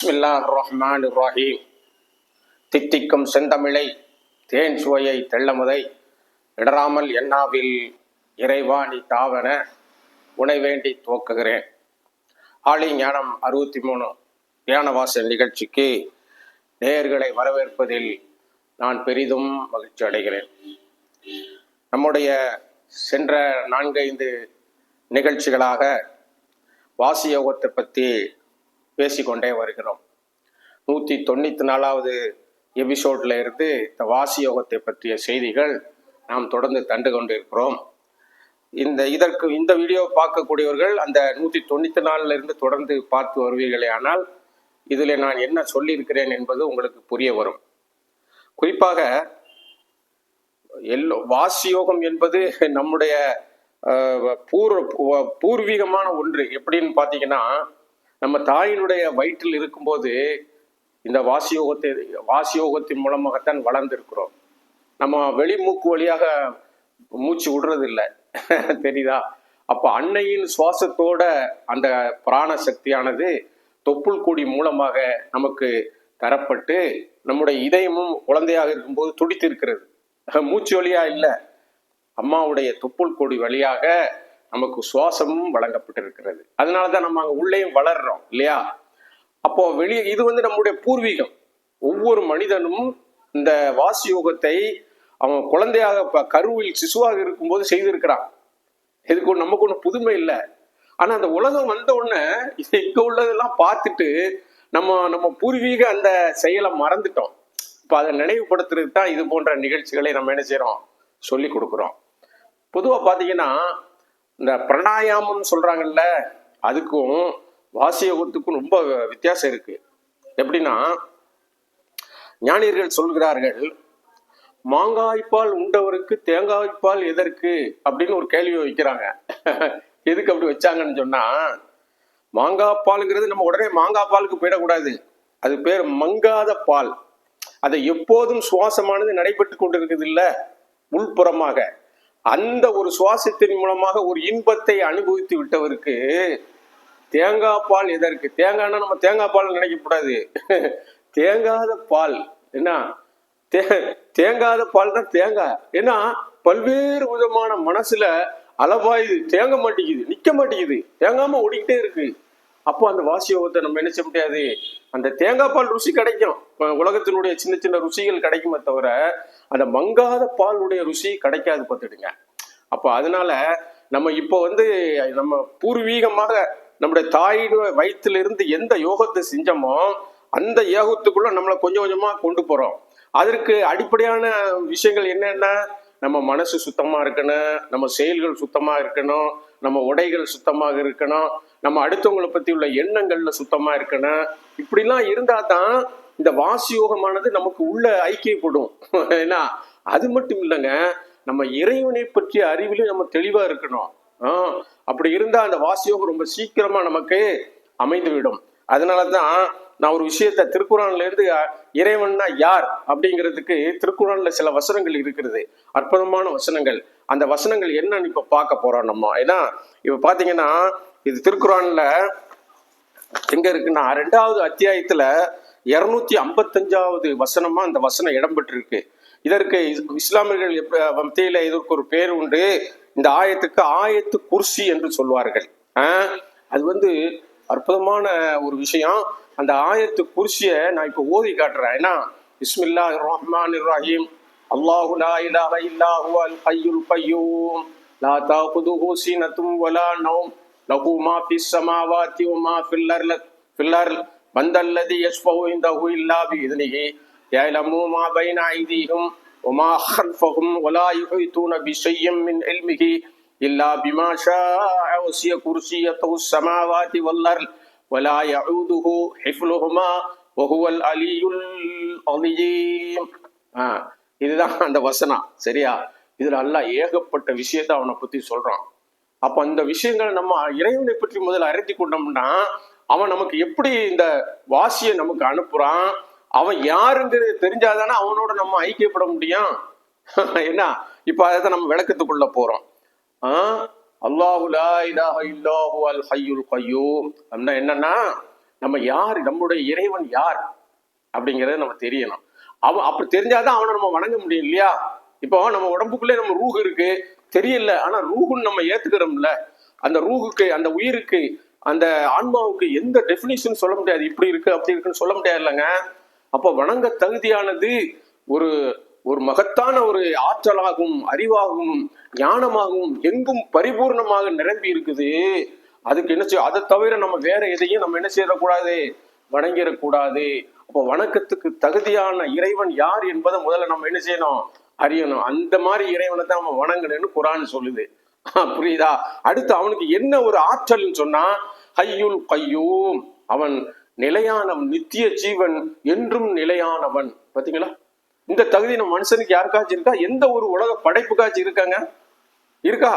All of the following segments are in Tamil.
பிஸ்மில்லாஹ் ரஹ்மான் ரஹீம். தித்திக்கும் செந்தமிழை தேன் சுவையை தெள்ளமுதை இடராமல் எண்ணாவில் இறைவாணி தாவன உனை வேண்டி துவக்குகிறேன். ஆளி ஞானம் 63 தியானவாசல் நிகழ்ச்சிக்கு நேயர்களை வரவேற்பதில் நான் பெரிதும் மகிழ்ச்சி அடைகிறேன். நம்முடைய சென்ற 4-5 நிகழ்ச்சிகளாக வாசி யோகத்தை பற்றி பேசிக்கொண்டே வருகிறோம். 194வது எபிசோட்ல இருந்து இந்த வாசி யோகத்தை பற்றிய செய்திகள் நாம் தொடர்ந்து தண்டு கொண்டு இருக்கிறோம். இந்த வீடியோ பார்க்கக்கூடியவர்கள் அந்த 194 இருந்து தொடர்ந்து பார்த்து வருவீர்களே, ஆனால் இதில் நான் என்ன சொல்லியிருக்கிறேன் என்பது உங்களுக்கு புரிய வரும். குறிப்பாக வாசி யோகம் என்பது நம்முடைய பூர்வீகமான ஒன்று. எப்படின்னு பார்த்தீங்கன்னா, நம்ம தாயினுடைய வயிற்றில் இருக்கும்போது இந்த வாசி யோகத்தின் மூலமாகத்தான் வளர்ந்திருக்கிறோம். நம்ம வெளிமூக்கு வழியாக மூச்சு விடுறது இல்லை, தெரியுதா? அப்போ அன்னையின் சுவாசத்தோட அந்த பிராண சக்தியானது தொப்புள் கொடி மூலமாக நமக்கு தரப்பட்டு நம்முடைய இதயமும் குழந்தையாக இருக்கும்போது துடித்திருக்கிறது. மூச்சு வழியா இல்லை, அம்மாவுடைய தொப்புள் கொடி வழியாக நமக்கு சுவாசமும் வழங்கப்பட்டிருக்கிறது. அதனாலதான் நம்ம அங்க உள்ளேயும் வளர்றோம் இல்லையா? அப்போ வெளியே இது நம்முடைய பூர்வீகம். ஒவ்வொரு மனிதனும் இந்த வாசி யோகத்தை அவன் குழந்தையாக கருவில் சிசுவாக இருக்கும்போது செய்திருக்கிறான். இதுக்கு நமக்கு ஒன்றும் புதுமை இல்லை. ஆனா அந்த உலகம் வந்த உடனே இங்க உள்ளதெல்லாம் பார்த்துட்டு நம்ம பூர்வீக அந்த செயலை மறந்துட்டோம். இப்ப அதை நினைவுபடுத்துறதுக்கு தான் இது போன்ற நிகழ்ச்சிகளை நம்ம என்ன செய்யறோம், சொல்லி கொடுக்குறோம். பொதுவா பாத்தீங்கன்னா, இந்த பிராணாயாமம் சொல்றாங்கல்ல, அதுக்கும் வாசி யோகத்துக்கும் ரொம்ப வித்தியாசம் இருக்கு. எப்படின்னா, ஞானியர்கள் சொல்கிறார்கள், மாங்காய்ப்பால் உண்டவருக்கு தேங்காய்ப்பால் எதற்கு அப்படின்னு ஒரு கேள்வி வைக்கிறாங்க. எதுக்கு அப்படி வச்சாங்கன்னு சொன்னா, மாங்காய் பாலுங்கிறது நம்ம உடனே மாங்காய் பாலுக்கு போயிடக்கூடாது. அது பேர் மங்காத பால். அதை எப்போதும் சுவாசமானது நடைபெற்று கொண்டிருக்குது இல்ல, உள்புறமாக அந்த ஒரு சுவாசத்தின் மூலமாக ஒரு இன்பத்தை அனுபவித்து விட்டவருக்கு தேங்காய் பால் எதற்கு? தேங்காய்னா நம்ம தேங்காய் பால் நினைக்கக்கூடாது. தேங்காத பால் என்ன? தேங்காத பால் தான் தேங்காய். ஏன்னா பல்வேறு விதமான மனசுல அளவாயுது, தேங்க மாட்டேங்குது, நிக்க மாட்டேங்குது, தேங்காம ஓடிக்கிட்டே இருக்கு. அப்போ அந்த வாசி யோகத்தை நம்ம என்ன செய்ய முடியாது. அந்த தேங்காய் பால் ருசி கிடைக்கும், உலகத்தினுடைய சின்ன சின்ன ருசிகள் கிடைக்குமே தவிர அந்த மங்காத பாலுடைய ருசி கிடைக்காது, பார்த்துடுங்க. அப்போ அதனால நம்ம இப்போ நம்ம பூர்வீகமாக நம்முடைய தாயின் வயிற்றிலிருந்து எந்த யோகத்தை செஞ்சோமோ அந்த யோகத்துக்குள்ள நம்மளை கொஞ்சம் கொஞ்சமா கொண்டு போறோம். அதற்கு அடிப்படையான விஷயங்கள் என்னன்னா, நம்ம மனசு சுத்தமா இருக்கணும், நம்ம செயல்கள் சுத்தமா இருக்கணும், நம்ம உடைகள் சுத்தமாக இருக்கணும், நம்ம அடுத்தவங்களை பத்தி உள்ள எண்ணங்கள்ல சுத்தமா இருக்கணும். இப்படிலாம் இருந்தா தான் இந்த வாசி யோகமானது நமக்கு உள்ள ஐக்கியப்படும். ஏன்னா அது மட்டும் இல்லைங்க, நம்ம இறைவனை பற்றிய அறிவிலும் நம்ம தெளிவா இருக்கணும். அப்படி இருந்தா அந்த வாசி யோகம் ரொம்ப சீக்கிரமா நமக்கு அமைந்து விடும். அதனாலதான் நான் ஒரு விஷயத்த திருக்குறான்ல இருந்து இறைவன்னா யார் அப்படிங்கிறதுக்கு திருக்குறான்ல சில வசனங்கள் இருக்கிறது, அற்புதமான வசனங்கள். அந்த வசனங்கள் என்னன்னு இப்ப பார்க்க போறோம் நம்ம. ஏன்னா இப்ப பாத்தீங்கன்னா, இது திருக்குறான்ல எங்க இருக்குன்னா 2வது அத்தியாயத்துல 255வது வசனமா அந்த வசனம் இடம்பெற்றிருக்கு. இதற்கு இஸ்லாமியர்கள் மத்தியில இதற்கு ஒரு பேர் உண்டு. இந்த ஆயத்துக்கு ஆயத்து குர்சி என்று சொல்வார்கள். அது அற்புதமான ஒரு விஷயம். அந்த ஆயத்து குர்சியை நான் இப்ப ஓதி காட்டுறேன். ஏன்னா, பிஸ்மில்லாஹிர் ரஹ்மானிர் ரஹீம். அல்லாஹு லா இலாஹ இல்லா ஹுவல் ஹய்யுல் கய்யூம் லா தஅகுதுஹு சினத்தும் வலா நௌம் லஹு மா ஃபிஸ் ஸமாவாதி வ மா ஃபில் அர்ல் மந்தல்லதி யஸ்ஃபஹு இன்தஹு இல்லா பிஇذنஹி யஅலமு மா பைன ஐதீஹிம் வ மா ஹல்ஃபஹும் வ லா யுஹீதுன பிஷைஇம் மின் இல்மிஹி இல்லா பிமா ஷாஅ வஸிய குர்சியத்துஹு ஸமாவாதி வல் அர்ல் வ லா யஊதுஹு ஹிஃப்லுஹுமா வ ஹுவல் அலியுல் அலீம். இதுதான் அந்த வசனம், சரியா? இதுல அல்லாஹ் ஏகப்பட்ட விஷயத்தை அவனை பத்தி சொல்றான். அப்ப அந்த விஷயங்களை நம்ம இறைவனை பற்றி முதல்ல அறிந்து கொண்டோம்னா, அவன் நமக்கு எப்படி இந்த வாசியை நமக்கு அனுப்புறான், அவன் யாருங்கிறது தெரிஞ்சாதானே அவனோட நம்ம ஐக்கியப்பட முடியும். என்ன, இப்ப அதை நம்ம விளக்கத்துக்குள்ள போறோம். அல்லாஹு லா இலாஹ இல்லா ஹுவல் ஹய்யுல் கய்யூம் அப்படின்னா என்னன்னா, நம்ம யார், நம்முடைய இறைவன் யார் அப்படிங்கறத நம்ம தெரியணும். அவன் அப்படி தெரிஞ்சாதான் அவனை நம்ம வணங்க முடியும் இல்லையா? இப்போ நம்ம உடம்புக்குள்ளே நம்ம ரூஹ் இருக்கு தெரியல, ஆனா ரூஹுன்னு நம்ம ஏத்துக்கிறோம்ல. அந்த ரூஹுக்கு, அந்த உயிருக்கு, அந்த ஆன்மாவுக்கு எந்த டெபினிஷன் சொல்ல முடியாது. இப்படி இருக்கு அப்படி இருக்குன்னு சொல்ல முடியாது இல்லைங்க. அப்போ வணங்க தகுதியானது ஒரு ஒரு மகத்தான ஒரு ஆற்றலாகவும் அறிவாகவும் ஞானமாகவும் எங்கும் பரிபூர்ணமாக நிரம்பி இருக்குது. அதுக்கு என்ன செய்ய, அதை தவிர நம்ம வேற எதையும் நம்ம என்ன செய்யக்கூடாது, வணங்கிடக்கூடாது. அப்போ வணக்கத்துக்கு தகுதியான இறைவன் யார் என்பதை முதல்ல நம்ம என்ன செய்யணும், அறியணும். அந்த மாதிரி இறைவனை தான் நம்ம வணங்கணும்னு குர்ஆன் சொல்லுது. புரியுதா? அடுத்து அவனுக்கு என்ன ஒரு ஆற்றல்னு சொன்னா, ஹய்யுல் கய்யூம், அவன் நிலையானவன், நித்திய ஜீவன், என்றும் நிலையானவன். பாத்தீங்களா? இந்த தகுதி நம்ம மனுஷனுக்கு யாருக்காச்சும் இருக்கா? எந்த ஒரு உலக படைப்புக்காச்சும் இருக்காங்க? இருக்கா?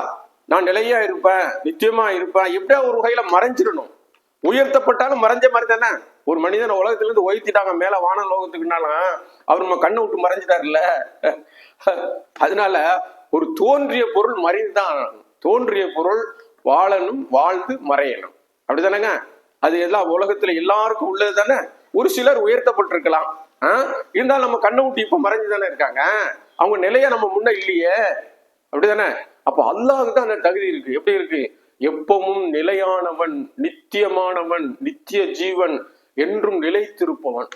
நான் நிலையா இருப்பேன், நிச்சயமா இருப்பேன், எப்படியா ஒரு வகையில மறைஞ்சிடணும். உயர்த்தப்பட்டாலும் மறைஞ்ச மாதிரி தானே. ஒரு மனிதன் உலகத்துல இருந்து உயர்த்திட்டாங்க மேல வான லோகத்துக்குனாலும் அவர் நம்ம கண்ணை விட்டு மறைஞ்சிட்டாருல்ல. அதனால ஒரு தோன்றிய பொருள் மறைந்துதான், தோன்றிய பொருள் வாழணும், வாழ்ந்து மறையணும், அப்படிதானேங்க? அது எல்லாம் உலகத்துல எல்லாருக்கும் உள்ளது தானே. ஒரு சிலர் உயர்த்தப்பட்டிருக்கலாம், இருந்தாலும் நம்ம கண்ணை விட்டு இப்ப மறைஞ்சுதானே இருக்காங்க. அவங்க நிலையா நம்ம முன்ன இல்லையே, அப்படிதானே? அப்ப அல்லாஹ்வுக்கு தான் அந்த தகுதி இருக்கு. எப்படி இருக்கு? எப்பவும் நிலையானவன், நித்தியமானவன், நித்திய ஜீவன், என்றும் நிலைத்திருப்பவன்.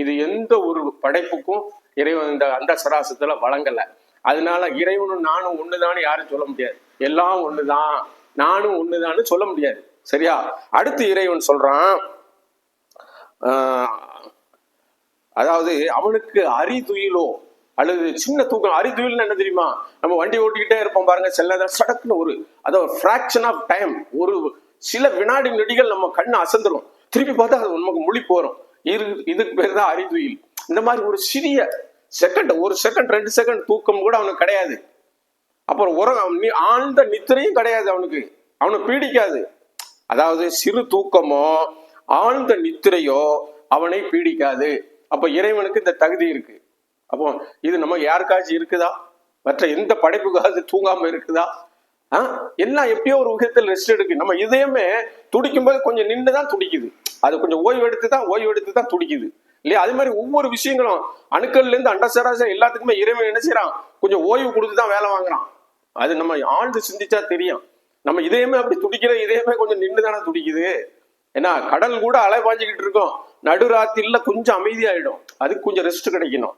இது எந்த ஒரு படைப்புக்கும் இறைவன் இந்த அந்த சராசத்துல வழங்கல. அதனால இறைவனும் நானும் ஒண்ணுதான்னு யாரும் சொல்ல முடியாது. எல்லாம் ஒண்ணுதான், நானும் ஒண்ணுதான்னு சொல்ல முடியாது. சரியா? அடுத்து இறைவன் சொல்றான், அதாவது அவனுக்கு அரிதுயிலோ அல்லது சின்ன தூக்கம். அரிதுயில்னு என்ன தெரியுமா? நம்ம வண்டி ஓட்டிக்கிட்டே இருப்போம் பாருங்க, சில சடக்குன்னு ஒரு அதாவது ஃபிராக்ஷன் ஆஃப் டைம், ஒரு சில வினாடி நொடிகள் நம்ம கண்ணு அசந்துரும், திருப்பி பார்த்தா அது நமக்கு முழி போறோம். இதுக்கு பேர் தான் அரிதுயில். இந்த மாதிரி ஒரு சிறிய செகண்ட், ஒரு செகண்ட் 2 செகண்ட் தூக்கம் கூட அவனுக்கு கிடையாது. அப்புறம் ஆழ்ந்த நித்திரையும் கிடையாது அவனுக்கு, அவனுக்கு பீடிக்காது. அதாவது சிறு தூக்கமோ ஆழ்ந்த நித்திரையோ அவனை பீடிக்காது. அப்ப இறைவனுக்கு இந்த தகுதி இருக்கு. அப்போ இது நம்ம யாருக்காச்சும் இருக்குதா? மற்ற எந்த படைப்புக்காவது தூங்காம இருக்குதா? எல்லாம் எப்பயோ ஒரு விதத்தில் ரெஸ்ட் எடுக்கு. நம்ம இதயமே துடிக்கும் போது கொஞ்சம் நின்றுதான் துடிக்குது, அது கொஞ்சம் ஓய்வு எடுத்து தான் துடிக்குது இல்லையா? அது மாதிரி ஒவ்வொரு விஷயங்களும் அணுக்கள்ல இருந்து அண்டசராசம் எல்லாத்துக்குமே இறைவன் என்ன செய்யறான், கொஞ்சம் ஓய்வு கொடுத்துதான் வேலை வாங்குறான். அது நம்ம ஆழ்ந்து சிந்திச்சா தெரியும். நம்ம இதயமே அப்படி துடிக்கிற இதயமே கொஞ்சம் நின்றுதானே துடிக்குது. ஏன்னா கடல் கூட அலை பாஞ்சிக்கிட்டு இருக்கோம், நடுராத்திரில கொஞ்சம் அமைதியாயிடும், அதுக்கு கொஞ்சம் ரெஸ்ட் கிடைக்கணும்.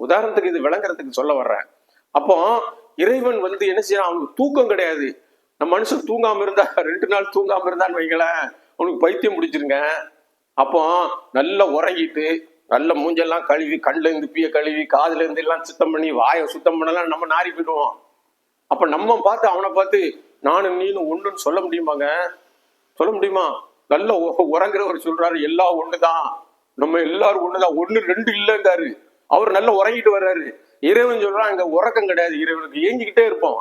உதாரணத்துக்கு இது விளங்குறதுக்கு சொல்ல வர்றேன். அப்போ இறைவன் என்ன செய்யறான், அவனுக்கு தூக்கம் கிடையாது. நம்ம மனுஷன் தூங்காம இருந்தா 2 நாள் தூங்காம இருந்தான்னு வைங்களேன், அவனுக்கு பைத்தியம் முடிச்சிருங்க. அப்போ நல்லா உறங்கிட்டு நல்ல மூஞ்செல்லாம் கழுவி, கண்ணுல இருந்து பீய கழுவி, காதுல இருந்து எல்லாம் சுத்தம் பண்ணி, வாயை சுத்தம் பண்ணலாம், நம்ம நாரி போயிடுவோம். அப்ப நம்ம பார்த்து அவனை பார்த்து நானும் நீனும் ஒண்ணுன்னு சொல்ல முடியுமாங்க? சொல்ல முடியுமா? நல்ல உறங்குறவர் சொல்றாரு எல்லாம் ஒண்ணுதான், நம்ம எல்லாரும் ஒண்ணுதான், 1 2 இல்லைங்காரு. அவர் நல்லா உறங்கிட்டு வர்றாரு. இறைவன் சொல்றான் அங்க உறக்கம் கிடையாது, இறைவனுக்கு ஏங்கிக்கிட்டே இருப்போம்,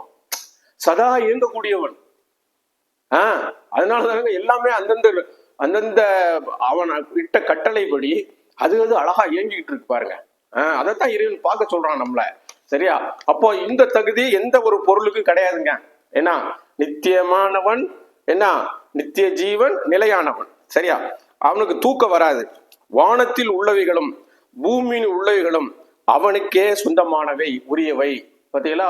சதா இயங்கக்கூடியவன். அதனாலதாங்க எல்லாமே அந்தந்த அவன் இட்ட கட்டளைப்படி அது அழகா இயங்கிக்கிட்டு இருக்கு பாருங்க. அதைத்தான் இறைவன் பார்க்க சொல்றான் நம்மள. சரியா? அப்போ இந்த தகுதி எந்த ஒரு பொருளுக்கும் கிடையாதுங்க. ஏன்னா நித்தியமானவன், நித்திய ஜீவன், நிலையானவன். சரியா? அவனுக்கு தூக்கம் வராது. வானத்தில் உள்ளவைகளும் பூமியில் உள்ளவைகளும் அவனுக்கே சொந்தமானவை, உரியவை. பாத்தீங்களா?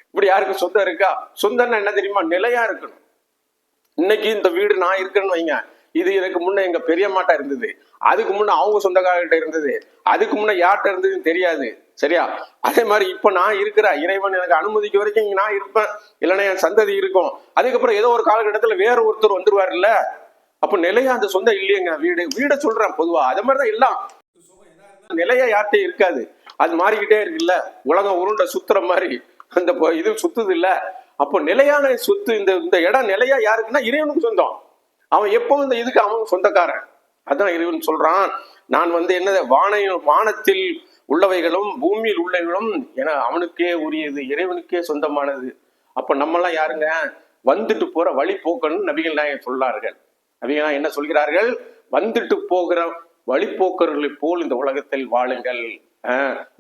இப்படி யாருக்கு சொந்தம் இருக்கா? சொந்தம்னா என்ன தெரியுமா? நிலையா இருக்கணும். இன்னைக்கு இந்த வீடு நான் இருக்கேன்னு வைங்க, இது எனக்கு முன்ன எங்க பெரியம்மாட்ட இருந்தது, அதுக்கு முன்ன அவங்க சொந்தக்காரர்கிட்ட இருந்தது, அதுக்கு முன்ன யார்கிட்ட இருந்ததுன்னு தெரியாது. சரியா? அதே மாதிரி இப்ப நான் இருக்கிற இறைவன் எனக்கு அனுமதிக்க வரைக்கும் இங்க நான் இருப்பேன், இல்லைன்னா என் சந்ததி இருக்கும். அதுக்கப்புறம் ஏதோ ஒரு காலகட்டத்துல வேற ஒருத்தர் வந்துருவாரு இல்ல, அப்ப நிலையா அந்த சொந்தம் இல்லையங்க. வீட சொல்றேன் பொதுவா. அதே மாதிரிதான் எல்லாம் நிலையா யார்கிட்ட இருக்காது, அது மாறிக்கிட்டே இருக்குல்ல. உலகம் உருண்டை சுத்துற மாதிரி அந்த இது சுத்துது இல்ல. அப்போ நிலையான சொத்து இந்த இடம் நிலையா யாருக்குன்னா இறைவனுக்கு சொந்தம். அவன் எப்பவும் இந்த இதுக்கு அவன் சொந்தக்காரன். அதான் இறைவன் சொல்றான், நான் வானத்தில் உள்ளவைகளும் பூமியில் உள்ளவைகளும் என அவனுக்கே உரியது, இறைவனுக்கே சொந்தமானது. அப்ப நம்மெல்லாம் யாருங்க? வந்துட்டு போற வழி போக்கணும்னு நபிகள் நாயகம் சொல்லார்கள். நபிகள் என்ன சொல்கிறார்கள்? வந்துட்டு போகிற வழிபோக்கர்களை போல் இந்த உலகத்தில் வாழுங்கள்,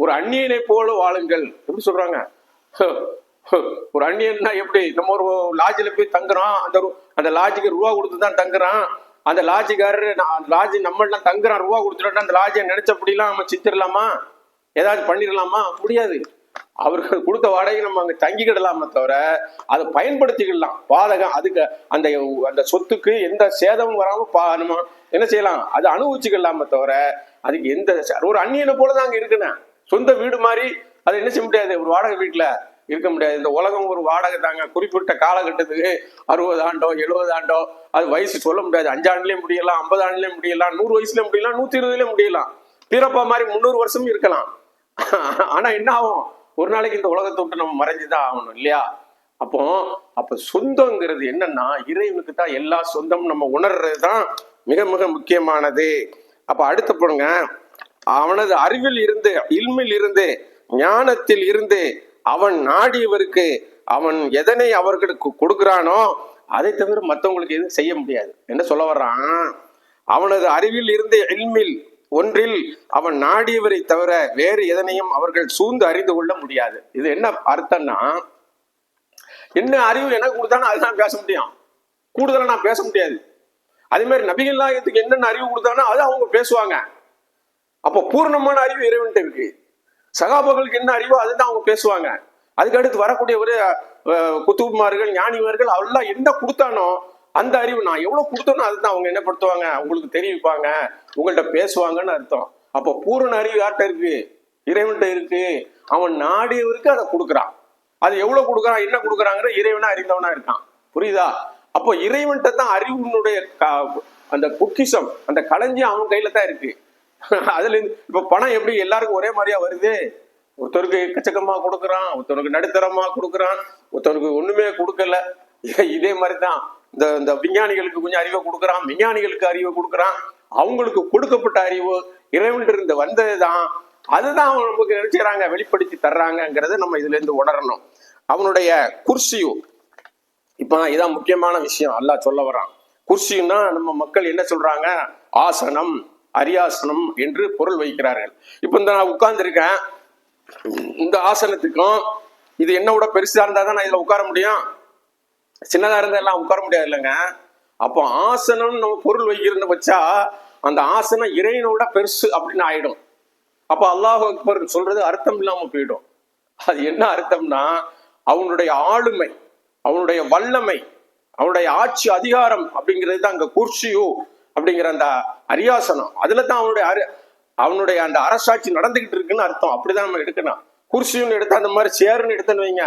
ஒரு அந்நியனை போல வாழுங்கள். எப்படி சொல்றாங்க? ஒரு அந்நியன்னா எப்படி? நம்ம ஒரு லாட்ஜில் போய் தங்குறோம், அந்த லாட்ஜுக்கு ரூபா கொடுத்து தான் தங்குறான். அந்த லாட்ஜிக்காரரு லாட்ஜ் நம்மளாம் தங்குறான், ரூபா கொடுத்துட்டா அந்த லாட்ஜை நினைச்சபடிலாம் நம்ம சித்திரலாமா, ஏதாவது பண்ணிடலாமா? முடியாது. அவர்கள் கொடுத்த வாடகை நம்ம அங்க தங்கிக்கிடலாமே தவிர அதை பயன்படுத்திக்கிடலாம். பாதகம் அதுக்கு அந்த அந்த சொத்துக்கு எந்த சேதமும் வராம நம்ம என்ன செய்யலாம், அதை அனுபவிச்சுக்கலாமே தவிர அதுக்கு எந்த ஒரு அந்நியனை போலதான் அங்க இருக்குன்னு. சொந்த வீடு மாதிரி அதை என்ன செய்ய முடியாது, ஒரு வாடகை வீட்டுல இருக்க முடியாது. இந்த உலகம் ஒரு வாடகை தாங்க. குறிப்பிட்ட காலகட்டத்துக்கு 60 ஆண்டோ 70 ஆண்டோ அது வயசு சொல்ல முடியாது. 5 ஆண்டுலயும் முடியலாம், 50 ஆண்டுலயும் முடியலாம், 100 வயசுல முடியலாம், 120லயும் முடியலாம், பீரப்பா மாதிரி 300 வருஷமும் இருக்கலாம். ஆனா என்ன ஆகும், ஒரு நாளைக்கு இந்த உலகத்தை விட்டு நம்ம மறைஞ்சுதான் ஆகணும் இல்லையா? அப்ப சொந்தங்கிறது என்னன்னா இறைவனுக்கு தான் எல்லா சொந்தம் நம்ம உணர்றதுதான் மிக மிக முக்கியமானது. அப்ப அடுத்த போடுங்க, அவனது அறிவில் இருந்து, இல்மில் இருந்து, ஞானத்தில் இருந்து அவன் நாடியவருக்கு அவன் எதனை அவர்களுக்கு கொடுக்கிறானோ அதை தவிர மற்றவங்களுக்கு எதுவும் செய்ய முடியாது. என்ன சொல்ல வர்றான், அவனது அறிவில் இருந்து இல்மில் ஒன்றில் அவன் நாடியவரை தவிர வேறு எதனையும் அவர்கள் சூழ்ந்து அறிந்து கொள்ள முடியாது. இது என்ன அர்த்தம்னா, என்ன அறிவு எனக்கு கொடுத்தானோ அதுதான் பேச முடியும், கூடுதலா நான் பேச முடியாது. அதே மாதிரி நபிகள் நாயகத்துக்கு என்னென்ன அறிவு கொடுத்தானோ அது அவங்க பேசுவாங்க. அப்போ பூர்ணமான அறிவு இறைவன்ட்டு இருக்கு. சகாபாக்களுக்கு என்ன அறிவோ அதுதான் அவங்க பேசுவாங்க. அதுக்கு அடுத்து வரக்கூடிய ஒரு குத்துமார்கள் ஞானிமார்கள் அவெல்லாம் என்ன கொடுத்தானோ அந்த அறிவு நான் எவ்வளவு கொடுத்தோனோ அதுதான் அவங்க என்ன படுத்துவாங்க, உங்களுக்கு தெரிவிப்பாங்க, உங்கள்கிட்ட பேசுவாங்கன்னு அர்த்தம். அப்போ பூரண அறிவு யார்கிட்ட இருக்கு, இறைவன்கிட்ட இருக்கு. அவன் நாடியவருக்கு அதை கொடுக்குறான். அது எவ்வளவு கொடுக்குறான், என்ன கொடுக்குறாங்கிற இறைவனா அறிந்தவனா இருக்கான். புரியுதா? அப்போ இறைவன்கிட்ட தான் அறிவினுடைய அந்த பொக்கிஷம், அந்த களஞ்சியம் அவன் கையில தான் இருக்கு. அதுல இருந்து இப்ப பணம் எப்படி எல்லாருக்கும் ஒரே மாதிரியா வருது? ஒருத்தருக்கு எக்கச்சக்கமா கொடுக்குறான், ஒருத்தனுக்கு நடுத்தரமா கொடுக்குறான், ஒருத்தனுக்கு ஒண்ணுமே கொடுக்கல. இதே மாதிரிதான் இந்த விஞ்ஞானிகளுக்கு கொஞ்சம் அறிவை கொடுக்குறான், விஞ்ஞானிகளுக்கு அறிவை கொடுக்குறான். அவங்களுக்கு கொடுக்கப்பட்ட அறிவு இறைவன் இருந்து வந்ததுதான். அதுதான் அவங்க நமக்கு நினைச்சுறாங்க, வெளிப்படுத்தி தர்றாங்கிறத நம்ம இதுல இருந்து உணரணும். அவனுடைய குர்சியு, இப்ப இதான் முக்கியமான விஷயம் அல்லாஹ் சொல்ல வர்றான். குர்சின்னா நம்ம மக்கள் என்ன சொல்றாங்க, ஆசனம் அரியாசனம் என்று பொருள் வைக்கிறார்கள். இப்ப இந்த நான் உட்கார்ந்து இருக்கேன், இந்த ஆசனத்துக்கும் இது என்ன விட பெருசா இருந்தா தான் நான் இதுல உட்கார முடியும், சின்னதா இருந்தா எல்லாம் உட்கார முடியாது இல்லைங்க. அப்போ ஆசனம் நம்ம பொருள் வைக்கிறதுன்னு வச்சா அந்த ஆசனம் இறைவனோட பெருசு அப்படின்னு ஆயிடும். அப்ப அல்லாஹ் அக்பர் சொல்றது அர்த்தம் இல்லாம போயிடும். அது என்ன அர்த்தம்னா, அவனுடைய ஆளுமை, அவனுடைய வல்லமை, அவனுடைய ஆட்சி அதிகாரம் அப்படிங்கிறது தான் அங்க குர்சியு அப்படிங்கிற அந்த அரியாசனம். அதுலதான் அவனுடைய அந்த அரசாட்சி நடந்துகிட்டு இருக்குன்னு அர்த்தம். அப்படிதான் நம்ம எடுக்கணும். குர்சின்னு எடுத்து அந்த மாதிரி சேர்ன்னு எடுத்துன்னு வைங்க,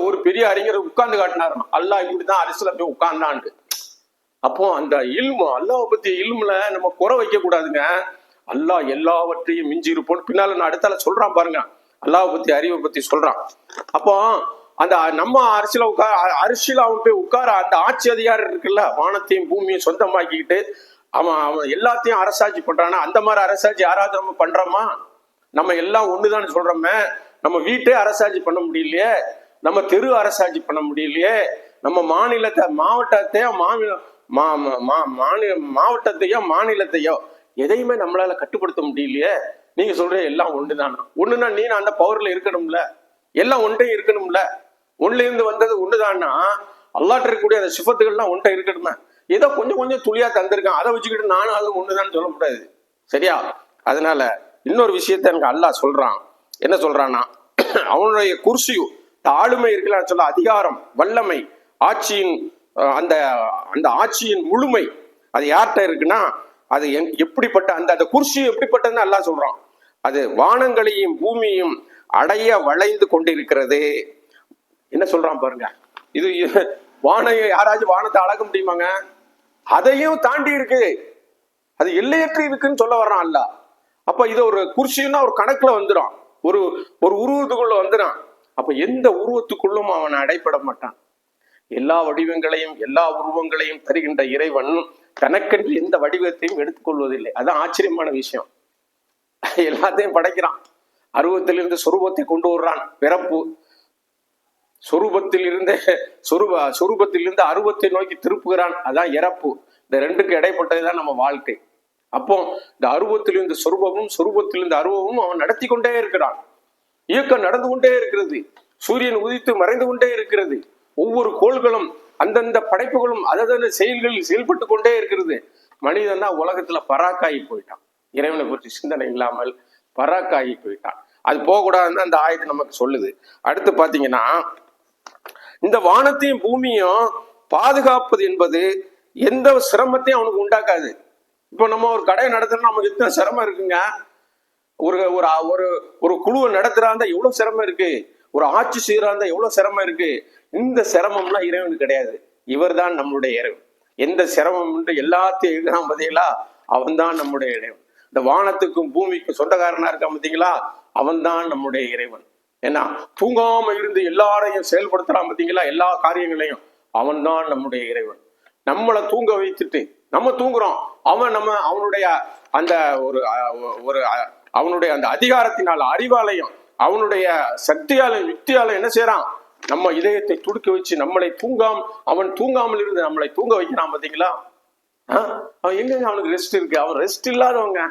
ஒரு பெரிய அறிஞர் உட்கார்ந்து காட்டினாரு, அல்லாஹ் இப்படிதான் அரசுல போய் உட்கார்ந்தாண்டு. அப்போ அந்த இல்மு, அல்லாஹ் பத்தி இல்முல நம்ம குறை வைக்க கூடாதுங்க. அல்லாஹ் எல்லாவற்றையும் மிஞ்சி இருப்போம். பின்னால நான் அடுத்தால சொல்றான் பாருங்க, அல்லாஹ் பத்தி அறிவை பத்தி சொல்றான். அப்போ அந்த நம்ம அரிசியில அவன் போய் உட்கார அந்த ஆட்சி அதிகாரம் இருக்குல்ல, வானத்தையும் பூமியும் சொந்தமாக்கிக்கிட்டு அவன் எல்லாத்தையும் அரசாட்சி பண்றானா, அந்த மாதிரி அரசாட்சி யாராவது நம்ம பண்றோமா? நம்ம எல்லாம் ஒண்ணுதான் சொல்றோமே. நம்ம வீட்டே அரசாட்சி பண்ண முடியலையே, நம்ம தெரு அரசாட்சி பண்ண முடியலையே, நம்ம மாவட்டத்தையோ மாநிலத்தையோ எதையுமே நம்மளால கட்டுப்படுத்த முடியலையே. நீங்க சொல்ற எல்லாம் ஒண்ணுதானா? ஒண்ணுன்னா நீ அந்த பவர்ல இருக்கணும்ல, எல்லாம் ஒன்றே இருக்கணும்ல. ஒண்ணுல இருந்து வந்தது ஒண்ணுதான்னா அல்லாஹ்ட்ட இருக்கக்கூடிய அந்த சிஃபத்துகள்லாம் ஒன்றை இருக்கணுமே. ஏதோ கொஞ்சம் கொஞ்சம் துளியா தந்திருக்கான், அதை வச்சுக்கிட்டு நானும் அது ஒண்ணுதான் சொல்லக்கூடாது. சரியா? அதனால இன்னொரு விஷயத்த எனக்கு அல்லாஹ் சொல்றான். என்ன சொல்றான்னா, அவனுடைய குர்சியு ஆளுமை இருக்குல்ல சொல்ல, அதிகாரம், வல்லமை, ஆட்சியின் அந்த அந்த ஆட்சியின் முழுமை அது யார்கிட்ட இருக்குன்னா, அது எப்படிப்பட்ட அந்த குர்சி எப்படிப்பட்டதுன்னு அல்லாஹ் சொல்றான். அது வானங்களையும் பூமியையும் அடைய வளைந்து கொண்டிருக்கிறது. என்ன சொல்றான் பாருங்க. இது யாராச்சும் வானத்தை அளக்க முடியுமாங்க? அதையும் தாண்டி இருக்கு, அது எல்லையற்று இருக்குன்னு சொல்ல வர்றான் அல்லாஹ். அப்ப இது ஒரு குர்சின்னா ஒரு கணக்குல வந்துடும், ஒரு உருவத்துக்குள்ள வந்துடும். அப்ப எந்த உருவத்துக்குள்ளும் அவன் அடைபட மாட்டான். எல்லா வடிவங்களையும் எல்லா உருவங்களையும் தருகின்ற இறைவன் தனக்கென்று எந்த வடிவத்தையும் எடுத்துக்கொள்வதில்லை. அதான் ஆச்சரியமான விஷயம். எல்லாத்தையும் படைக்கிறான். அருவத்திலிருந்து சொரூபத்தை கொண்டு வர்றான், பிறப்பு. சொரூபத்திலிருந்து அருவத்தை நோக்கி திருப்புகிறான், அதான் இறப்பு. இந்த ரெண்டுக்கு இடைப்பட்டதுதான் நம்ம வாழ்க்கை. அப்போ இந்த அருவத்திலிருந்து சொரூபமும் சொரூபத்திலிருந்து அருவமும் அவன் நடத்தி கொண்டே இருக்கிறான். இயக்கம் நடந்து கொண்டே இருக்கிறது. சூரியன் உதித்து மறைந்து கொண்டே இருக்கிறது. ஒவ்வொரு கோள்களும் அந்தந்த படைப்புகளும் அதன செயல்களில் செயல்பட்டு கொண்டே இருக்கிறது. மனிதன் தான் உலகத்துல பராக்காகி போயிட்டான். இறைவனை பற்றி சிந்தனை இல்லாமல் பராக்காகி போயிட்டான். அது போகக்கூடாதுன்னு அந்த ஆயத்து நமக்கு சொல்லுது. அடுத்து பாத்தீங்கன்னா, இந்த வானத்தையும் பூமியும் பாதுகாப்பது என்பது எந்த சிரமத்தையும் அவனுக்கு உண்டாக்காது. இப்போ நம்ம ஒரு கடை நடத்தணும், நமக்கு எத்தனை சிரமம் இருக்குங்க. ஒரு ஒரு ஒரு குழுவை நடத்துறாந்தா எவ்வளவு சிரமம் இருக்கு, ஒரு ஆட்சி செய்யறாந்தா எவ்வளவு சிரமம் இருக்கு. இந்த சிரமம்லாம் இறைவனுக்கு கிடையாது. இவர் தான் நம்மளுடைய இறைவன். எந்த சிரமம் எல்லாத்தையும் எழுதாம பார்த்தீங்களா, அவன் தான் நம்முடைய இறைவன். இந்த வானத்துக்கும் பூமிக்கும் சொந்தக்காரனா இருக்கான் பார்த்தீங்களா, அவன் தான் நம்முடைய இறைவன். ஏன்னா தூங்காம இருந்து எல்லாரையும் செயல்படுத்துறான் பார்த்தீங்களா, எல்லா காரியங்களையும். அவன் தான் நம்முடைய இறைவன். நம்மளை தூங்க வைத்துட்டு நம்ம தூங்குறோம். அவனுடைய அந்த ஒரு அவனுடைய அந்த அதிகாரத்தினால், அறிவாலயம், அவனுடைய சக்தியால, யுக்தியால என்ன செய்யறான், நம்ம இதயத்தை துடுக்க வச்சு நம்மளை அவன் தூங்காமல் இருந்து நம்மளை தூங்க வைக்கிறான் பார்த்தீங்களா. அவன் எங்க அவனுக்கு ரெஸ்ட் இருக்கு? அவன் ரெஸ்ட் இல்லாதவங்க.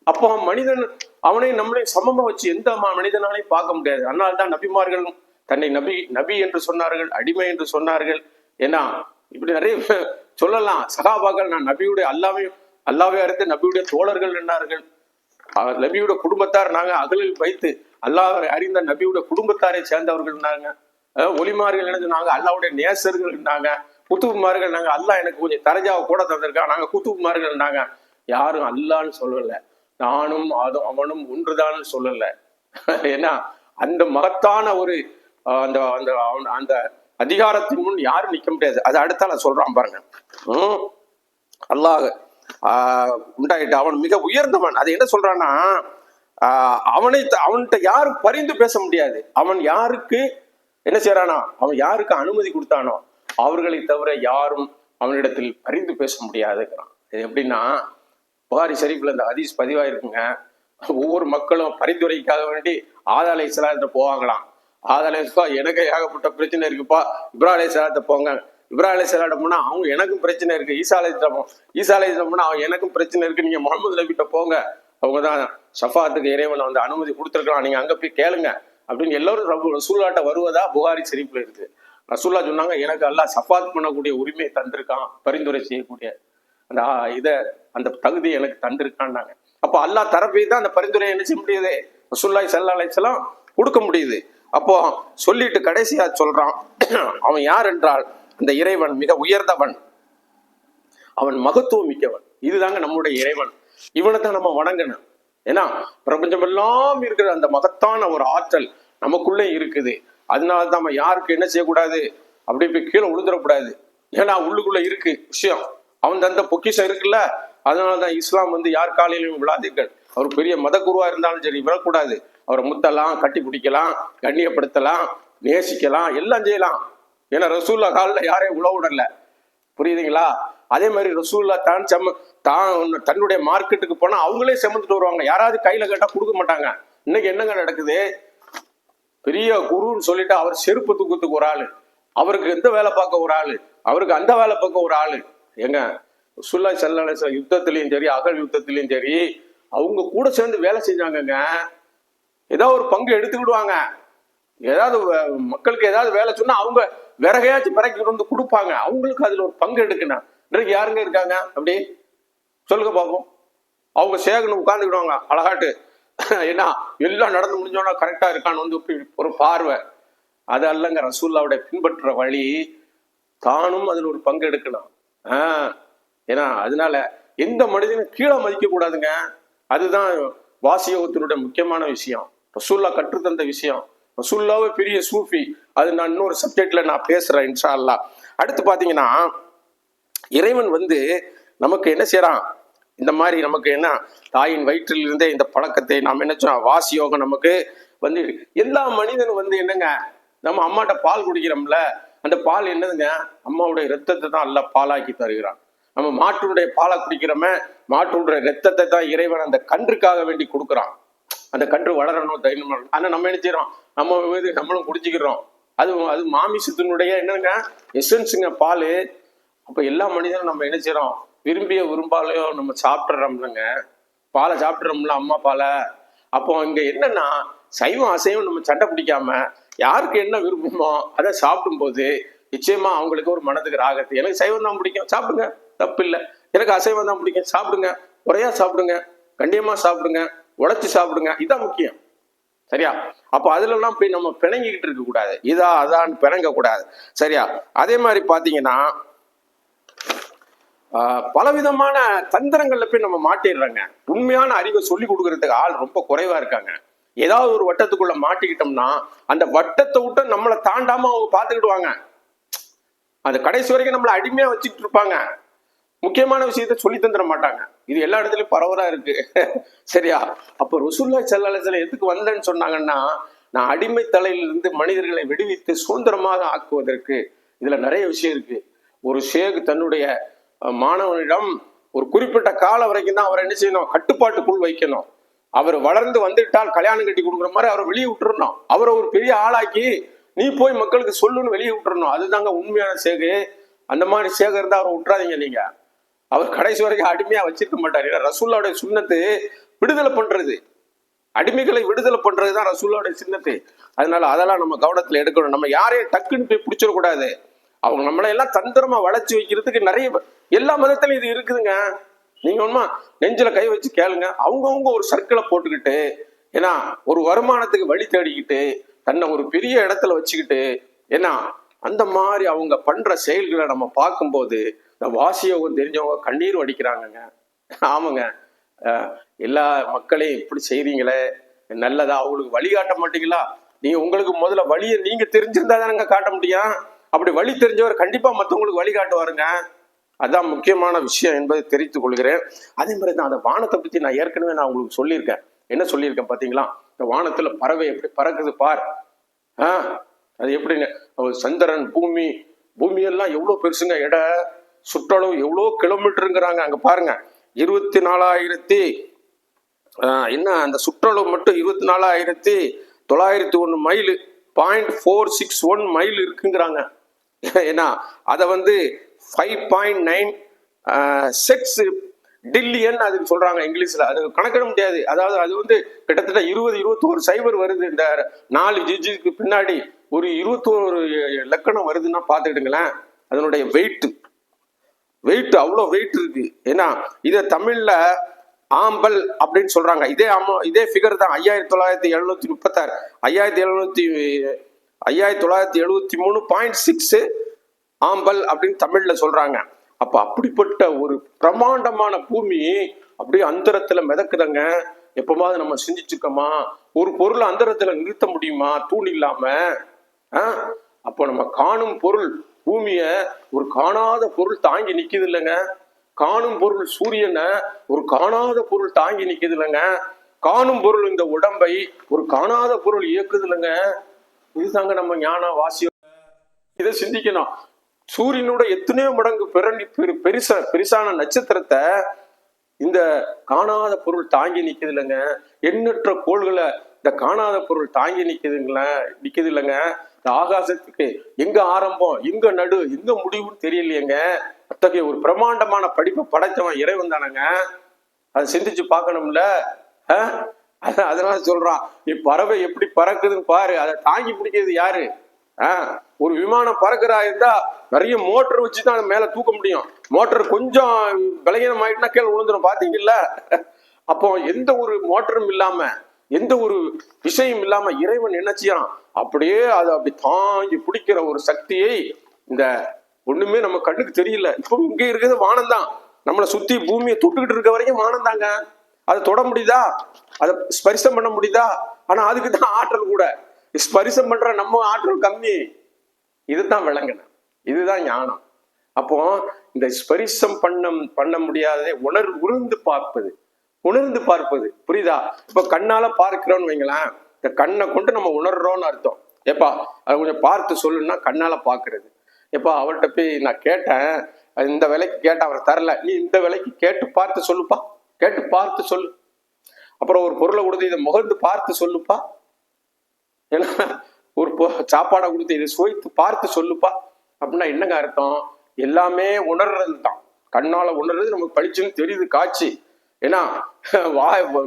அப்போ மனிதன் அவனை நம்மளை சமமா வச்சு எந்த மனிதனாலையும் பார்க்க முடியாது. அதனால்தான் நபிமார்கள் தன்னை நபி என்று சொன்னார்கள், அடிமை என்று சொன்னார்கள். ஏன்னா இப்படி நிறைய சொல்லலாம். சகாபாக்கள் நான் நபியுடைய அல்லாவே அறிந்து நபியுடைய தோழர்கள் என்னார்கள். நபியுடைய குடும்பத்தார் நாங்க அகலில் வைத்து அல்லாஹ் அறிந்த நபியுடைய குடும்பத்தாரை சேர்ந்தவர்கள் இருந்தாங்க. ஒலிமார்கள் என்ன சொன்னாங்க, அல்லாவுடைய நேசர்கள் இருந்தாங்க. குத்துபுமார்கள் நாங்க, அல்லாஹ் எனக்கு கொஞ்சம் தரஜாவை கூட தந்திருக்கான், நாங்க குத்துபுமார்கள் இருந்தாங்க. யாரும் அல்லான்னு சொல்லல, நானும் அவனும் ஒன்றுதான் சொல்லல. ஏன்னா அந்த மகத்தான ஒரு அந்த அந்த அதிகாரத்தின் முன் யாரும் நிக்க முடியாது. அது அடுத்தால சொல்றான் பாருங்க. அல்லாஹ் உண்டாயிட்டு அவன் மிக உயர்ந்தவன். அது என்ன சொல்றான்னா, அவன்கிட்ட யாரும் பரிந்து பேச முடியாது. அவன் யாருக்கு என்ன செய்யறானா, அவன் யாருக்கு அனுமதி கொடுத்தானோ அவர்களை தவிர யாரும் அவனிடத்தில் பரிந்து பேச முடியாதுங்கிறான். இது எப்படின்னா, புகாரி ஷரீஃப்ல இந்த ஹதீஸ் பதிவாயிருக்குங்க. ஒவ்வொரு மக்களும் பரிந்துரைக்காக வேண்டி ஆதா அலைஹிஸ்ஸலாம்கிட்ட போவாங்களாம். ஆதா அலைஹிஸ்ஸலாம் எனக்கு ஏகப்பட்ட பிரச்சனை இருக்குப்பா, இப்ராஹிம் அலைஹிஸ்ஸலாம்கிட்ட போங்க. இப்ராஹிம் அலைஹிஸ்ஸலாம் போனா அவங்க எனக்கும் பிரச்சனை இருக்கு. ஈசா அலைஹிஸ்ஸலாம் போனா அவன் எனக்கும் பிரச்சனை இருக்கு, நீங்க முகமது நபிட்ட போங்க, அவங்கதான் ஷஃபாத்துக்கு இறைவன் வந்து அனுமதி கொடுத்துருக்கலாம், நீங்க அங்க போய் கேளுங்க அப்படின்னு எல்லாரும் ரசூல்லாட்ட வருவதா புகாரி ஷரீஃப்ல இருக்கு. ரசூல்லா சொன்னாங்க, எனக்கு அல்லாஹ் ஷஃபாத் பண்ணக்கூடிய உரிமையை தந்திருக்கான், பரிந்துரை செய்யக்கூடிய அந்த தகுதி எனக்கு தந்திருக்கான்னாங்க. அப்போ அல்லாஹ் தரப்பை தான் அந்த பரிந்துரை என்ன செய்ய முடியுது, ரசூலுல்லாஹி ஸல்லல்லாஹு அலைஹி வஸல்லம் கொடுக்க முடியுது. அப்போ சொல்லிட்டு கடைசியா சொல்றான், அவன் யார் என்றால் அந்த இறைவன் மிக உயர்ந்தவன், அவன் மகத்துவம் மிக்கவன். இதுதாங்க நம்முடைய இறைவன். இவனை தான் நம்ம வணங்கணும். ஏன்னா பிரபஞ்சம் எல்லாம் இருக்கிற அந்த மகத்தான ஒரு ஆற்றல் நமக்குள்ளே இருக்குது. அதனாலதான் நம்ம யாருக்கு என்ன செய்யக்கூடாது, அப்படி போய் கீழே விழுந்துடக்கூடாது. ஏன்னா உள்ளுக்குள்ள இருக்கு விஷயம், அவன் தந்த பொக்கிஷம் இருக்குல்ல. அதனாலதான் இஸ்லாம் வந்து யார் காலையிலும் விழாதீர்கள். அவர் பெரிய மத குருவா இருந்தாலும் சரி விழக்கூடாது. அவரை முத்தலாம், கட்டி பிடிக்கலாம், கண்ணியப்படுத்தலாம், நேசிக்கலாம், எல்லாம் செய்யலாம். ஏன்னா ரசூல்லா காலில் யாரையும் உழவு விடல, புரியுதுங்களா? அதே மாதிரி ரசூல்லா தன்னுடைய மார்க்கெட்டுக்கு போனா அவங்களே செமந்துட்டு வருவாங்க. யாராவது கையில கேட்டா கொடுக்க மாட்டாங்க. இன்னைக்கு என்னங்க நடக்குது, பெரிய குருன்னு சொல்லிட்டு அவர் செருப்பு தூக்கத்துக்கு ஒரு ஆளு, அவருக்கு எந்த வேலை பார்க்க ஒரு ஆளு, அவருக்கு அந்த வேலை பார்க்க ஒரு ஆளு. ஏங்க ரசூலுல்லாஹி ஸல்லல்லாஹு அலைஹி வஸல்லம் யுத்தத்திலையும் சரி அகல் யுத்தத்திலையும் சரி அவங்க கூட சேர்ந்து வேலை செஞ்சாங்கங்க. ஏதாவது ஒரு பங்கு எடுத்துக்கிடுவாங்க. ஏதாவது மக்களுக்கு ஏதாவது வேலை சொன்னா அவங்க விறகையாச்சும் பிறக்கி வந்து கொடுப்பாங்க. அவங்களுக்கு அதுல ஒரு பங்கு எடுக்கணும். இன்றைக்கு யாருங்க இருக்காங்க அப்படி சொல்லுங்க பார்ப்போம். அவங்க சேகணும் உட்கார்ந்துக்கிடுவாங்க அழகாட்டு. ஏன்னா எல்லாம் நடந்து முடிஞ்சோன்னா கரெக்டா இருக்கான்னு வந்து ஒரு பார்வை. அது அல்லங்க ரசூலுல்லாஹ்வுடைய பின்பற்ற வழி. தானும் அதுல ஒரு பங்கு எடுக்கணும். ஏன்னா அதனால எந்த மனிதனும் கீழே மதிக்க கூடாதுங்க. அதுதான் வாசியோகத்தினுடைய முக்கியமான விஷயம், ரசூலுல்லாஹ் கற்றுத்தந்த விஷயம். ரசூலுல்லாஹ்வே பெரிய சூஃபி. அது நான் இன்னொரு சப்ஜெக்ட்ல நான் பேசுறேன் இன்ஷா அல்லாஹ். அடுத்து பாத்தீங்கன்னா, இறைவன் வந்து நமக்கு என்ன செய்யறான், இந்த மாதிரி நமக்கு என்ன தாயின் வயிற்றில் இருந்தே இந்த பழக்கத்தை நாம் என்ன சொன்னோம், வாசி யோகம் நமக்கு வந்து எல்லா மனிதனும் வந்து என்னங்க, நம்ம அம்மாட்ட பால் குடிக்கிறோம்ல, அந்த பால் என்னதுங்க, அம்மாவுடைய ரத்தத்தை தான் எல்லாம் பாலாக்கி தருகிறான். நம்ம மாட்டுடைய பாலை குடிக்கிறோமே, மாட்டுடைய ரத்தத்தை தான் இறைவன் அந்த கன்றுக்காக வேண்டி கொடுக்குறான். அந்த கன்று வளரணும், தைரியம். ஆனா நம்ம என்ன செய்யறோம், நம்மளும் குடிச்சிக்கிறோம். அது மாமிசத்தினுடைய என்னங்க எசன்ஸுங்க பால். அப்ப எல்லா மனிதனும் நம்ம என்ன செய்யறோம், விரும்பாலையோ நம்ம சாப்பிட்றோம்லங்க, பாலை சாப்பிட்றோம்ல, அம்மா பாலை. அப்போ இங்க என்னன்னா சைவம் அசைவம் நம்ம சண்டை பிடிக்காம யாருக்கு என்ன விருப்பமோ அதை சாப்பிடும் போது நிச்சயமா அவங்களுக்கு ஒரு மனதுக்கு ராகத்து. எனக்கு சைவம் தான் பிடிக்கும், சாப்பிடுங்க, தப்பு இல்லை. எனக்கு அசைவம் தான் பிடிக்கும், சாப்பிடுங்க, குறையா சாப்பிடுங்க, கண்டியமா சாப்பிடுங்க, உழைச்சி சாப்பிடுங்க, இதுதான் முக்கியம். சரியா? அப்ப அதுல எல்லாம் போய் நம்ம பிணங்கிக்கிட்டு இருக்க கூடாது, இதா அதான் பிணங்க கூடாது. சரியா? அதே மாதிரி பாத்தீங்கன்னா பலவிதமான தந்திரங்கள்ல போய் நம்ம மாட்டிடுறாங்க. உண்மையான அறிவை சொல்லி கொடுக்கறதுக்கு ஆள் ரொம்ப குறைவா இருக்காங்க. ஏதாவது ஒரு வட்டத்துக்குள்ள மாட்டிக்கிட்டோம்னா அந்த வட்டத்தை விட்டு நம்மளை தாண்டாம அவங்க பாத்துக்கிடுவாங்க. அது கடைசி வரைக்கும் நம்மளை அடிமையா வச்சுக்கிட்டு இருப்பாங்க. முக்கியமான விஷயத்த சொல்லி தந்துட மாட்டாங்க. இது எல்லா இடத்துலயும் பரவலா இருக்கு. சரியா? அப்ப ரசூலுல்லாஹி ஸல்லல்லாஹு அலைஹி வஸல்லம் எதுக்கு வந்தேன்னு சொன்னாங்கன்னா, நான் அடிமை தலையிலிருந்து மனிதர்களை விடுவித்து சுதந்திரமாக ஆக்குவதற்கு. இதுல நிறைய விஷயம் இருக்கு. ஒரு ஷேக் தன்னுடைய மாணவனிடம் ஒரு குறிப்பிட்ட காலம் வரைக்கும் தான் அவரை என்ன செய்யணும், கட்டுப்பாட்டுக்குள் வைக்கணும். அவர் வளர்ந்து வந்துட்டால் கல்யாணம் கட்டி கொடுக்குற மாதிரி அவரை வெளியே விட்டுறணும். அவரை ஒரு பெரிய ஆளாக்கி நீ போய் மக்களுக்கு சொல்லுன்னு வெளியே விட்டுறணும். அதுதாங்க உண்மையான சேகு. அந்த மாதிரி சேகர் இருந்தா அவரை விட்டுறாதீங்க. நீங்க அவர் கடைசி வரைக்கும் அடிமையா வச்சிருக்க மாட்டார். ஏன்னா ரசூலுல்லாஹ்வுடைய சுன்னத்து விடுதலை பண்றது, அடிமைகளை விடுதலை பண்றதுதான் ரசூலுல்லாஹ்வுடைய சுன்னத்து. அதனால அதெல்லாம் நம்ம கவனத்துல எடுக்கணும். நம்ம யாரையும் டக்குன்னு போய் பிடிச்சிடக்கூடாது. அவங்க நம்மளை எல்லாம் தந்திரமா வளைச்சு வைக்கிறதுக்கு நிறைய எல்லா மதத்திலும் இது இருக்குதுங்க. நீங்க ஒன்றுமா நெஞ்சில கை வச்சு கேளுங்க. அவங்கவுங்க ஒரு சர்க்கிளை போட்டுக்கிட்டு, ஏன்னா ஒரு வருமானத்துக்கு வழி தேடிக்கிட்டு தன்னை ஒரு பெரிய இடத்துல வச்சுக்கிட்டு, ஏன்னா அந்த மாதிரி அவங்க பண்ற செயல்களை நம்ம பார்க்கும்போது இந்த வாசியோகம் தெரிஞ்சவங்க கண்ணீர் வடிக்கிறாங்கங்க. ஆமாங்க, எல்லா மக்களையும் இப்படி செய்றீங்களே, நல்லதா? அவங்களுக்கு வழிகாட்ட மாட்டீங்களா? நீங்க உங்களுக்கு முதல்ல வழியை நீங்க தெரிஞ்சிருந்தா தானங்க காட்ட முடியும். அப்படி வழி தெரிஞ்சவர் கண்டிப்பா மற்றவங்களுக்கு வழிகாட்டுவாருங்க. அதான் முக்கியமான விஷயம் என்பதை தெரிவித்துக் கொள்கிறேன். அதே மாதிரி தான் அந்த வானத்தை பத்தி நான் ஏற்கனவே உங்களுக்கு சொல்லியிருக்கேன். என்ன சொல்லியிருக்கேன் பாத்தீங்களா? இந்த வானத்துல பறவை எப்படி பறக்குது பார். அது எப்படிங்க, சந்திரன், பூமி, பூமியெல்லாம் எவ்வளவு பெருசுங்க, இட சுற்றளவு எவ்வளவு கிலோமீட்டருங்கிறாங்க. அங்க பாருங்க, 24,000 என்ன அந்த சுற்றளவு மட்டும் 24,901 மைல், 0.461 மைல் இருக்குங்கிறாங்க. ஏன்னா அதை 5.96 டில்லியன் அதுக்கு சொல்றாங்க இங்கிலீஷ்ல. அது கணக்கிட முடியாது. அதாவது அது கிட்டத்தட்ட 20-21 சைபர் வருது. இந்த 4 ஜிஜிக்கு பின்னாடி ஒரு 21 லக்கணம் வருதுன்னா பாத்துக்கிட்டுங்களேன். அதனுடைய வெயிட் அவ்வளோ வெயிட் இருக்கு. ஏன்னா இதை தமிழ்ல ஆம்பல் அப்படின்னு சொல்றாங்க. இதே ஃபிகர் தான் 5,936 5,973.6 ஆம்பல் அப்படின்னு தமிழ்ல சொல்றாங்க. அப்ப அப்படிப்பட்ட ஒரு பிரமாண்டமான பூமி அப்படியே அந்தரத்துல மிதக்குதுங்க. எப்பமாவது நம்ம சிந்திச்சிருக்கோமா? ஒரு பொருளை அந்தரத்துல நிறுத்த முடியுமா தூண் இல்லாம? அப்போ நம்ம காணும் பொருள் பூமிய ஒரு காணாத பொருள் தாங்கி நிக்குது இல்லைங்க. காணும் பொருள் சூரியனை ஒரு காணாத பொருள் தாங்கி நிக்குது இல்லைங்க. காணும் பொருள் இந்த உடம்பை ஒரு காணாத பொருள் இயக்குது இல்லைங்க. இதுதாங்க நம்ம ஞான வாசியம். இதை சிந்திக்கணும். சூரியனோட எத்தனையோ மடங்கு பெருசான நட்சத்திரத்தை இந்த காணாத பொருள் தாங்கி நிக்குது இல்லைங்க. எண்ணற்ற கோள்களை இந்த காணாத பொருள் தாங்கி நிக்குது இல்லைங்க. இந்த ஆகாசத்துக்கு எங்க ஆரம்பம், எங்க நடு, எங்க முடிவுன்னு தெரியலையேங்க. அத்தகைய ஒரு பிரமாண்டமான படிப்பை படைத்தவன் இறைவன் தானங்க. அதை சிந்திச்சு பார்க்கணும்ல. அதனால சொல்றான், நீ பறவை எப்படி பறக்குதுன்னு பாரு. அதை தாங்கி பிடிக்கிறது யாரு? ஒரு விமானம் பறக்கிறா இருந்தா நிறைய மோட்டர் வச்சுதான் மேல தூக்க முடியும். மோட்டர் கொஞ்சம் பலகீனம் ஆயிட்டுனா கீழே விழுந்துடும். பாத்தீங்கல்ல? அப்போ எந்த ஒரு மோட்டரும் இல்லாம, எந்த ஒரு விஷயம் இல்லாம இறைவன் என்ன செய்யறான், அப்படியே அதை அப்படி தாங்கி பிடிக்கிற ஒரு சக்தியை இந்த ஒண்ணுமே நம்ம கண்ணுக்கு தெரியல. இப்போ இங்க இருக்கிறது வானம் தான். நம்மளை சுத்தி பூமியை தொட்டுக்கிட்டு இருக்க வரைக்கும் வானம் தாங்க. அதை தொட முடியுதா? அதை ஸ்பரிசம் பண்ண முடியுதா? ஆனா அதுக்கு தான் ஆற்றல் கூட. ஸ்பரிசம் பண்ற நம்ம ஆற்றல் கம்மி. இதுதான் விளங்கணும், இதுதான் ஞானம். அப்போ இந்த ஸ்பரிசம் பண்ண முடியாததை உணர்ந்து பார்ப்பது புரியுதா? இப்ப கண்ணால பார்க்கிறோம்னு வைங்களேன். இந்த கண்ணை கொண்டு நம்ம உணர்றோம்னு அர்த்தம். எப்பா அதை கொஞ்சம் பார்த்து சொல்லுன்னா கண்ணால பாக்குறது. எப்பா அவர்கிட்ட போய் நான் கேட்டேன், இந்த விலைக்கு கேட்ட அவர் தரல, நீ இந்த விலைக்கு கேட்டு பார்த்து சொல்லுப்பா, கேட்டு பார்த்து சொல்லு. அப்புறம் ஒரு பொருளை கொடுத்து இதை முகர்ந்து பார்த்து சொல்லுப்பா. ஏன்னா ஒரு சாப்பாடை கொடுத்து இதை சுவைத்து பார்த்து சொல்லுப்பா அப்படின்னா என்னங்க அர்த்தம்? எல்லாமே உணர்றது தான். கண்ணால உணர்றது நமக்கு பளிச்சுன்னு தெரியுது, காட்சி. ஏன்னா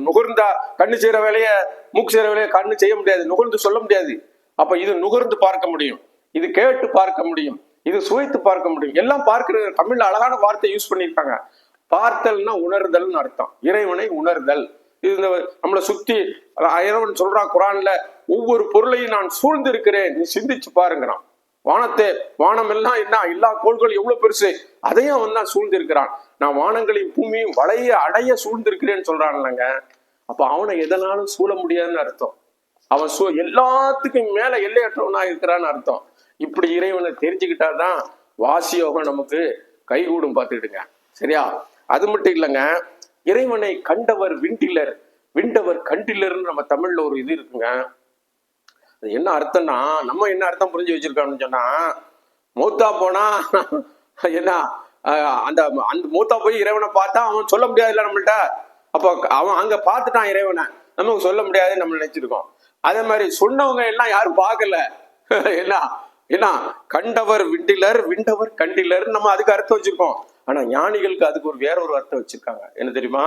நுகர்ந்தா கண்ணு செய்யற வேலைய மூக்கு செய்யற வேலைய கண்ணு செய்ய முடியாது, நுகர்ந்து சொல்ல முடியாது. அப்ப இது நுகர்ந்து பார்க்க முடியும், இது கேட்டு பார்க்க முடியும், இது சுவைத்து பார்க்க முடியும். எல்லாம் பார்க்கிற தமிழ்ல அழகான வார்த்தை யூஸ் பண்ணியிருக்காங்க. பார்த்தல்னா உணர்தல்னு அர்த்தம். இறைவனை உணர்தல். இது இந்த நம்மளை சுத்தி இறைவன் சொல்றான் குரான்ல, ஒவ்வொரு பொருளையும் நான் சூழ்ந்து இருக்கிறேன், நீ சிந்திச்சு பாருங்கிறான். வானம் எல்லாம் என்ன, எல்லா கோள்களும் எவ்வளவு பெருசு, அதையும் அவன் தான் சூழ்ந்து இருக்கிறான். நான் வானங்களையும் பூமியும் வளைய அடைய சூழ்ந்து இருக்கிறேன்னு சொல்றான்லங்க. அப்ப அவனை எதனாலும் சூழ முடியாதுன்னு அர்த்தம். அவன் எல்லாத்துக்கும் மேல எல்லையற்றவனா இருக்கிறான்னு அர்த்தம். இப்படி இறைவனை தெரிஞ்சுக்கிட்டாதான் வாசியோகம் நமக்கு கைகூடும். பார்த்துக்கிட்டுங்க, சரியா? அது மட்டும் இல்லைங்க, இறைவனை கண்டவர் விண்டிலர், விண்டவர் கண்டிலர்னு நம்ம தமிழ்ல ஒரு இது இருக்குங்க. அது என்ன அர்த்தம்னா, நம்ம என்ன அர்த்தம் புரிஞ்சு வச்சிருக்கோம்னு சொன்னா, மூத்தா போனா என்ன, அந்த அந்த மூத்தா போய் இறைவனை பார்த்தா அவன் சொல்ல முடியாதுல்ல நம்மள்ட்ட. அப்போ அவன் அங்க பார்த்துட்டான் இறைவனை, நமக்கு சொல்ல முடியாதுன்னு நம்ம நினைச்சிருக்கோம். அதே மாதிரி சொன்னவங்க எல்லாம் யாரும் பார்க்கல. என்ன என்ன கண்டவர் விண்டிலர், விண்டவர் கண்டிலர், நம்ம அதுக்கு அர்த்தம் வச்சிருக்கோம். ஆனா ஞானிகளுக்கு அதுக்கு ஒரு வேற ஒரு அர்த்தம் வச்சிருக்காங்க. என்ன தெரியுமா?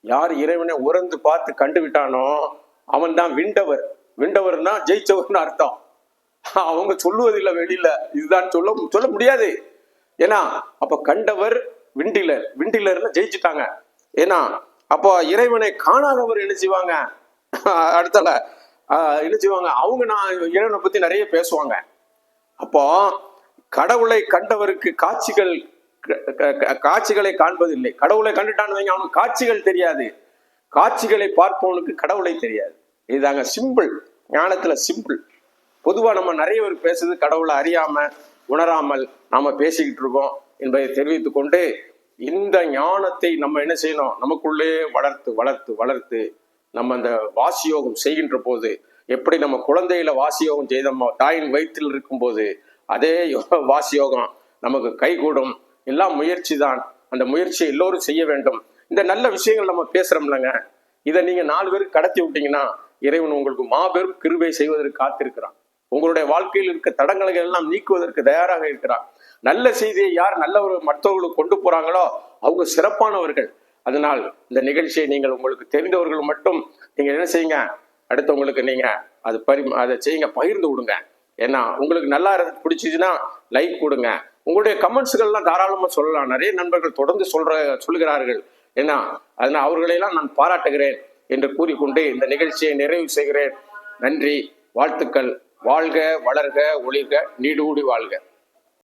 யார் இறைவனை உறந்து பார்த்து கண்டு விட்டானோ அவன் தான் விண்டவர். விண்டவர்னா ஜெயிச்சவர்னு அர்த்தம். அவங்க சொல்லுவதில்லை வெளியில, இதுதான் சொல்ல முடியாது. ஏன்னா அப்ப கண்டவர் விண்டிலர், விண்டிலர்னு ஜெயிச்சுட்டாங்க. ஏன்னா அப்போ இறைவனை காணாதவர் என்ன செய்வாங்க, அடுத்தல என்ன செய்வாங்க, அவங்க நான் இறைவனை பத்தி நிறைய பேசுவாங்க. அப்போ கடவுளை கண்டவருக்கு காட்சிகளை காண்பதில்லை. கடவுளை கண்டுட்டான்னு வைங்க, அவனுக்கு காட்சிகள் தெரியாது. காட்சிகளை பார்ப்பவனுக்கு கடவுளை தெரியாது. இதுதாங்க சிம்பிள், ஞானத்துல சிம்பிள். பொதுவா நம்ம நிறைய பேர் பேசுறது கடவுளை அறியாம உணராமல் நாம பேசிக்கிட்டு இருக்கோம் என்பதை தெரிவித்துக் கொண்டு, இந்த ஞானத்தை நம்ம என்ன செய்யணும், நமக்குள்ளே வளர்த்து வளர்த்து வளர்த்து நம்ம அந்த வாசியோகம் செய்கின்ற போது, எப்படி நம்ம குழந்தையில வாசியோகம் செய்தோமோ தாயின் வயிற்றில் இருக்கும் போது, அதே வாசியோகம் நமக்கு கைகூடும். எல்லாம் முயற்சி தான். அந்த முயற்சியை எல்லோரும் செய்ய வேண்டும். இந்த நல்ல விஷயங்கள் நம்ம பேசுறோம்லங்க, இதை நீங்க 4 பேருக்கு கடத்தி விட்டீங்கன்னா இறைவன் உங்களுக்கு மாபெரும் கிருபை செய்வதற்கு காத்திருக்கிறான். உங்களுடைய வாழ்க்கையில் இருக்க தடங்களை எல்லாம் நீக்குவதற்கு தயாராக இருக்கிறான். நல்ல செய்தியை யார் மற்றவர்களுக்கு கொண்டு போறாங்களோ அவங்க சிறப்பானவர்கள். அதனால் இந்த நிகழ்ச்சியை நீங்கள் உங்களுக்கு தெரிந்தவர்கள் மட்டும் நீங்க என்ன செய்யுங்க, அடுத்தவங்களுக்கு நீங்க அதை செய்யுங்க, பகிர்ந்து விடுங்க. ஏன்னா உங்களுக்கு நல்லா பிடிச்சிச்சுன்னா லைக் கொடுங்க. உங்களுடைய கமெண்ட்ஸ்கள்லாம் தாராளமா சொல்லலாம். நிறைய நண்பர்கள் தொடர்ந்து சொல்லுகிறார்கள். ஏன்னா அதனால் அவர்களையெல்லாம் நான் பாராட்டுகிறேன் என்று கூறிக்கொண்டு இந்த நிகழ்ச்சியை நிறைவு செய்கிறேன். நன்றி, வாழ்த்துக்கள். வாழ்க, வளர்க, ஒளிர்க, நீடூடி வாழ்க.